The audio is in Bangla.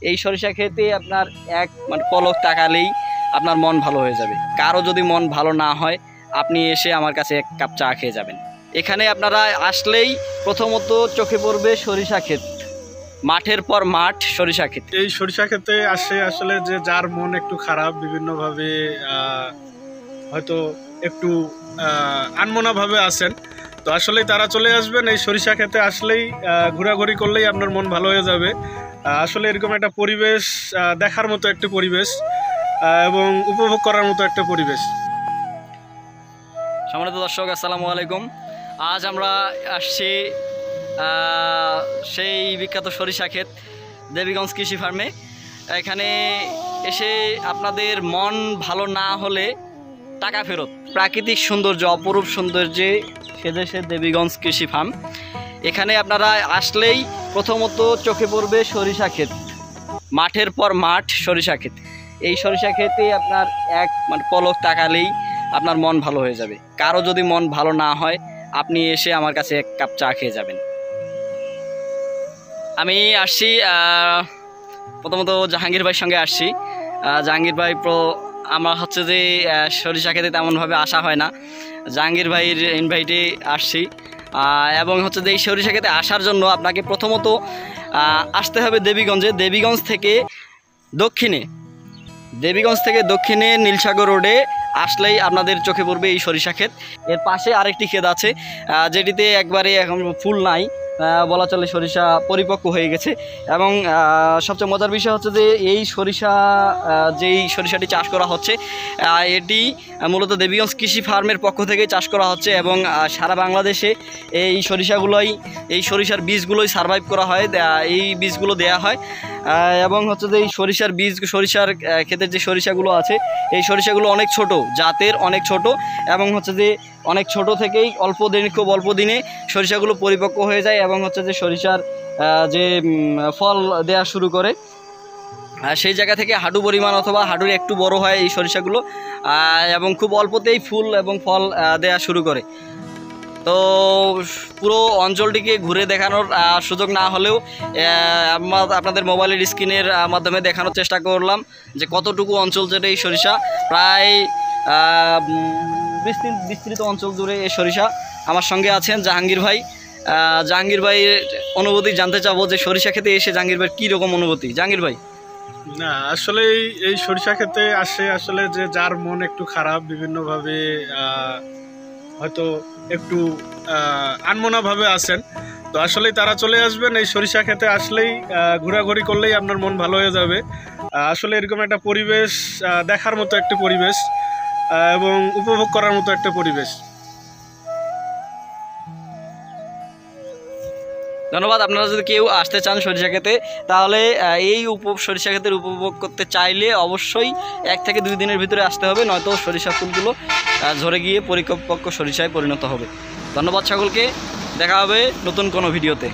এই সরিষা খেতে আপনার এক মানে পলক তাকালেই আপনার মন ভালো হয়ে যাবে। কারো যদি মন ভালো না হয় আপনি এসে আমার কাছে এক কাপ চা খেয়ে যাবেন। এখানে আপনারা আসলেই প্রথমত চোখে পড়বে সরিষা ক্ষেত, মাঠের পর মাঠ সরিষা ক্ষেত। এই সরিষা খেতে আসে আসলে যে যার মন একটু খারাপ, বিভিন্নভাবে হয়তো একটু আনমনাভাবে আছেন, তো আসলেই তারা চলে আসবেন। এই সরিষা খেতে আসলেই ঘোরাঘুরি করলেই আপনার মন ভালো হয়ে যাবে। আসলে এরকম একটা পরিবেশ দেখার মতো একটা পরিবেশ এবং উপভোগ করার মতো একটা পরিবেশ। সম্মানিত দর্শক, আসসালামু আলাইকুম। আজ আমরা আসছি সেই বিখ্যাত সরিষা ক্ষেত দেবীগঞ্জ কৃষি ফার্মে। এখানে এসে আপনাদের মন ভালো না হলে টাকা ফেরত। প্রাকৃতিক সৌন্দর্য, অপরূপ সৌন্দর্যে সেদেশে দেবীগঞ্জ কৃষি ফার্ম। এখানে আপনারা আসলেই প্রথমত চোখে পড়বে সরিষা ক্ষেত, মাঠের পর মাঠ সরিষা ক্ষেত। এই সরিষা ক্ষেতে আপনার এক মানে পলক তাকালেই আপনার মন ভালো হয়ে যাবে। কারো যদি মন ভালো না হয় আপনি এসে আমার কাছে এক কাপ চা খেয়ে যাবেন। আমি আসছি প্রথমত জাহাঙ্গীর ভাইয়ের সঙ্গে আসছি। জাহাঙ্গীর ভাই আমার হচ্ছে যে সরিষা খেতে তেমনভাবে আসা হয় না, জাহাঙ্গীর ভাইয়ের ইনভাইটে আসছি। এবং হচ্ছে যে এই সরিষা খেতে আসার জন্য আপনাকে প্রথমত আসতে হবে দেবীগঞ্জে। দেবীগঞ্জ থেকে দক্ষিণে নীলসাগর রোডে আসলেই আপনাদের চোখে পড়বে এই সরিষা ক্ষেত। এর পাশে আরেকটি ক্ষেত আছে যেটিতে একবারে এখন ফুল নাই, বলা চলে সরিষা পরিপক্ক হয়ে গেছে। এবং সবচেয়ে মজার বিষয় হচ্ছে যে এই যেই সরিষাটি চাষ করা হচ্ছে এটি মূলত দেবীগঞ্জ কৃষি ফার্মের পক্ষ থেকে চাষ করা হচ্ছে। এবং সারা বাংলাদেশে এই সরিষার বীজগুলোই সারভাইভ করা হয়, এই বীজগুলো দেয়া হয়। এবং হচ্ছে যে এই সরিষার ক্ষেতের যে সরিষাগুলো আছে এই সরিষাগুলো অনেক ছোট জাতের, অনেক ছোট, এবং হচ্ছে যে অনেক ছোট থেকেই খুব অল্প দিনে সরিষাগুলো পরিপক্ক হয়ে যায় এবং হচ্ছে যে সরিষার যে ফল দেয়া শুরু করে সেই জায়গা থেকে হাঁটু পরিমাণ অথবা হাঁটুর একটু বড় হয় এই সরিষাগুলো, এবং খুব অল্পতেই ফুল এবং ফল দেয়া শুরু করে। তো পুরো অঞ্চলটিকে ঘুরে দেখানোর সুযোগ না হলেও আপনাদের মোবাইলের স্ক্রিনের মাধ্যমে দেখানোর চেষ্টা করলাম যে কতটুকু অঞ্চল জুড়ে এই সরিষা, প্রায় বিস্তৃত অঞ্চল জুড়ে এই সরিষা। আমার সঙ্গে আছেন জাহাঙ্গীর ভাই। জাহাঙ্গীর ভাইয়ের অনুভূতি জানতে চাবো যে সরিষা খেতে এসে জাহাঙ্গীর ভাইয়ের কীরকম অনুভূতি। জাহাঙ্গীর ভাই। না, আসলে এই সরিষা খেতে আসে আসলে যে যার মন একটু খারাপ, বিভিন্নভাবে হয়তো একটু আনমনাভাবে আছেন, তো আসলেই তারা চলে আসবেন। এই সরিষা খেতে আসলেই ঘোরাঘুরি করলেই আপনার মন ভালো হয়ে যাবে। আসলে এরকম একটা পরিবেশ দেখার মতো একটা পরিবেশ এবং উপভোগ করার মতো একটা পরিবেশ। ধন্যবাদ। আপনারা যদি কেউ আসতে চান সরিষা খেতে তাহলে এই সরিষা ক্ষেতের উপভোগ করতে চাইলে অবশ্যই 1 থেকে 2 দিনের ভিতরে আসতে হবে, নয়তো সরিষা ফুলগুলো ঝরে গিয়ে পরিপক্ক সরিষায় পরিণত হবে। ধন্যবাদ সকলকে, দেখা হবে নতুন কোনো ভিডিওতে।